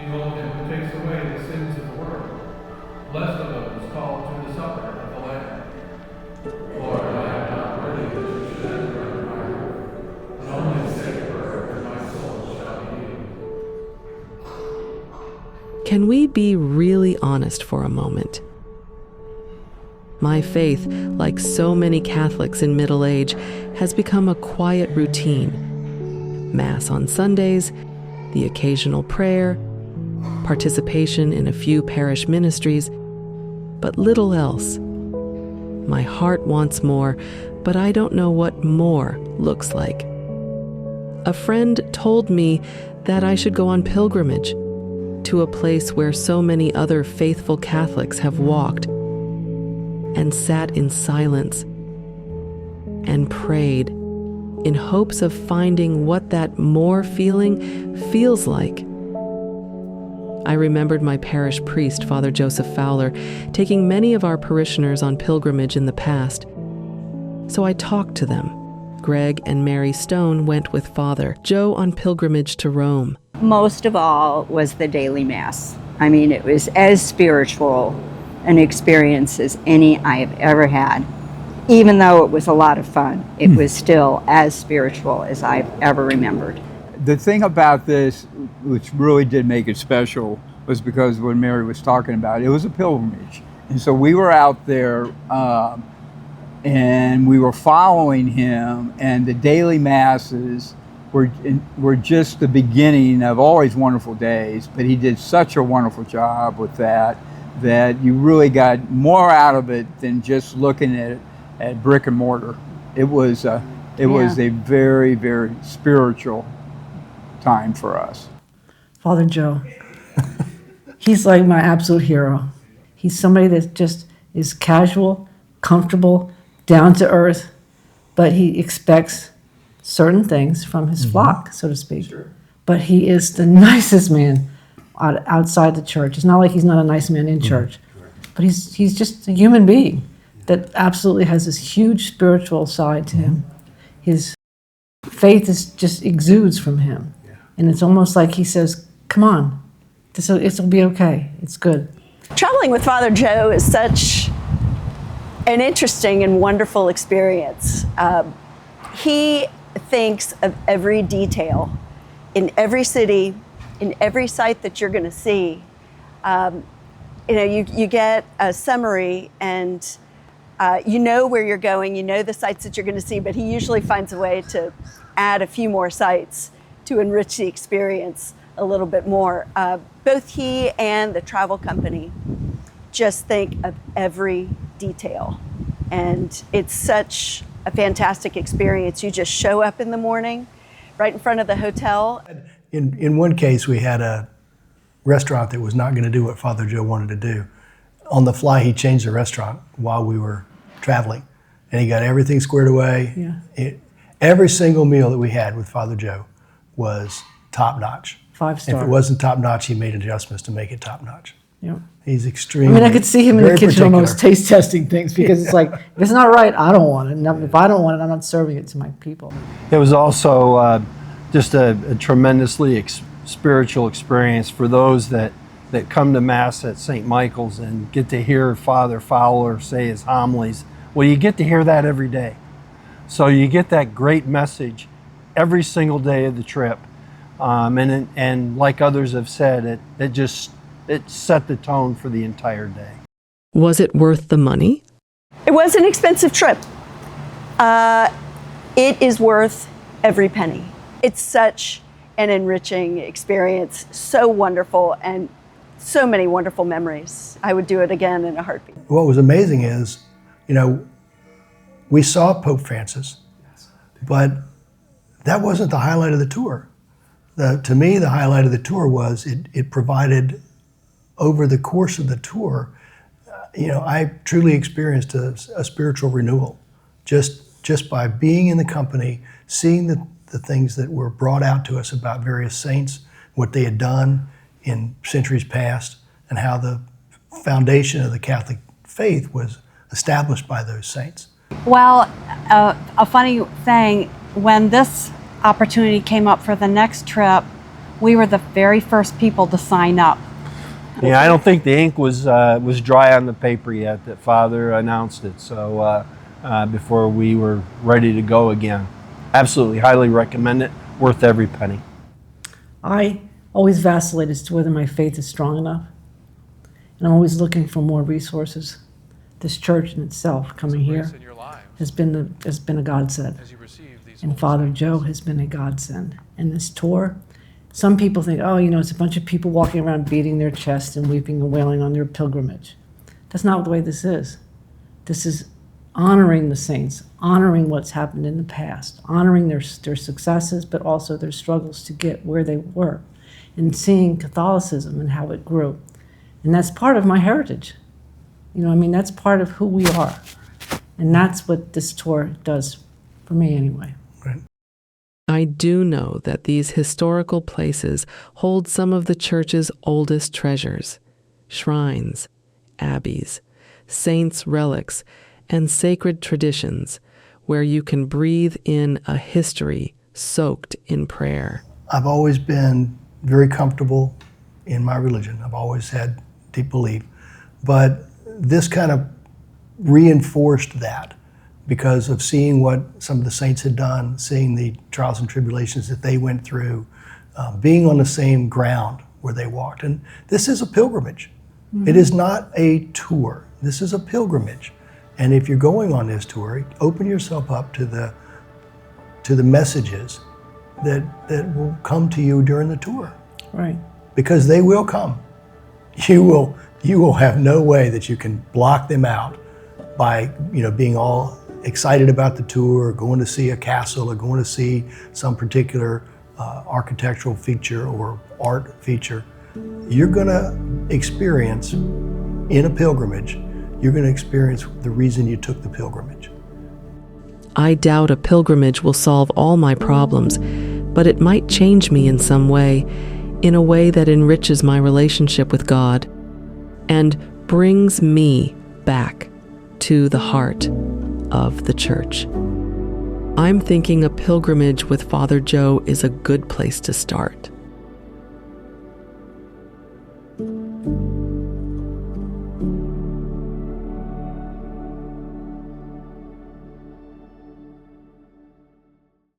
Behold him who takes away the sins of the world. Blessed are those called to the supper of the Lamb. Lord, I am not worthy that you should enter under my roof, but only say a word, and my soul shall be healed. Can we be really honest for a moment? My faith, like so many Catholics in middle age, has become a quiet routine. Mass on Sundays, the occasional prayer, participation in a few parish ministries, but little else. My heart wants more, but I don't know what more looks like. A friend told me that I should go on pilgrimage to a place where so many other faithful Catholics have walked and sat in silence and prayed in hopes of finding what that more feeling feels like. I remembered my parish priest, Father Joseph Fowler, taking many of our parishioners on pilgrimage in the past. So I talked to them. Greg and Mary Stone went with Father Joe on pilgrimage to Rome. Most of all was the daily Mass. I mean, it was as spiritual an experience as any I have ever had. Even though it was a lot of fun, it was still as spiritual as I've ever remembered. The thing about this, which really did make it special, was because when Mary was talking about it, it was a pilgrimage. And so we were out there and we were following him, and the daily Masses were just the beginning of always wonderful days, but he did such a wonderful job with that you really got more out of it than just looking at brick and mortar. It was a very, very spiritual time for us. Father Joe, he's like my absolute hero. He's somebody that just is casual, comfortable, down to earth, but he expects certain things from his flock, so to speak. Sure. But he is the nicest man outside the church. It's not like he's not a nice man in church, but he's just a human being that absolutely has this huge spiritual side to him. His faith just exudes from him. Yeah. And it's almost like he says, come on, it'll be okay, it's good. Traveling with Father Joe is such an interesting and wonderful experience. He thinks of every detail in every city, in every site that you're going to see. You get a summary and you know where you're going, you know the sites that you're going to see, but he usually finds a way to add a few more sites to enrich the experience a little bit more. Both he and the travel company just think of every detail. And it's such a fantastic experience. You just show up in the morning right in front of the hotel. In one case, we had a restaurant that was not going to do what Father Joe wanted to do. On the fly, he changed the restaurant while we were traveling, and he got everything squared away. Yeah. Every single meal that we had with Father Joe was top-notch. 5-star. If it wasn't top-notch, he made adjustments to make it top-notch. Yeah. He's extremely. I mean, I could see him in the kitchen particular. almost taste testing things, because it's like, if it's not right, I don't want it. And if I don't want it, I'm not serving it to my people. It was also just a tremendously spiritual experience for those that come to Mass at St. Michael's and get to hear Father Fowler say his homilies. Well, you get to hear that every day. So you get that great message every single day of the trip. And like others have said, it set the tone for the entire day. Was it worth the money? It was an expensive trip. It is worth every penny. It's such an enriching experience, so wonderful, and so many wonderful memories. I would do it again in a heartbeat. What was amazing is, we saw Pope Francis, but that wasn't the highlight of the tour. To me, the highlight of the tour was it provided, over the course of the tour, I truly experienced a spiritual renewal just by being in the company, seeing the things that were brought out to us about various saints, what they had done in centuries past, and how the foundation of the Catholic faith was established by those saints. Well, a funny thing, when this opportunity came up for the next trip, We were the very first people to sign up. Yeah, I don't think the ink was dry on the paper yet that Father announced it. So before we were ready to go again, absolutely, highly recommend it. Worth every penny. I always vacillate as to whether my faith is strong enough, and I'm always looking for more resources. This church in itself, coming here, has been a godsend, and Father Joe has been a godsend. And this tour, some people think, oh, it's a bunch of people walking around beating their chest and weeping and wailing on their pilgrimage. That's not the way this is. This is honoring the saints, honoring what's happened in the past, honoring their successes, but also their struggles to get where they were, and seeing Catholicism and how it grew. And that's part of my heritage. That's part of who we are. And that's what this tour does for me anyway. Right. I do know that these historical places hold some of the church's oldest treasures: shrines, abbeys, saints' relics, and sacred traditions, where you can breathe in a history soaked in prayer. I've always been very comfortable in my religion. I've always had deep belief. But this kind of reinforced that because of seeing what some of the saints had done, seeing the trials and tribulations that they went through, being on the same ground where they walked. And this is a pilgrimage. Mm-hmm. It is not a tour. This is a pilgrimage. And if you're going on this tour, open yourself up to the messages that will come to you during the tour. Right. Because they will come. You will have no way that you can block them out by being all excited about the tour, or going to see a castle, or going to see some particular architectural feature or art feature. You're going to experience in a pilgrimage, you're going to experience the reason you took the pilgrimage. I doubt a pilgrimage will solve all my problems, but it might change me in some way, in a way that enriches my relationship with God and brings me back to the heart of the church. I'm thinking a pilgrimage with Father Joe is a good place to start.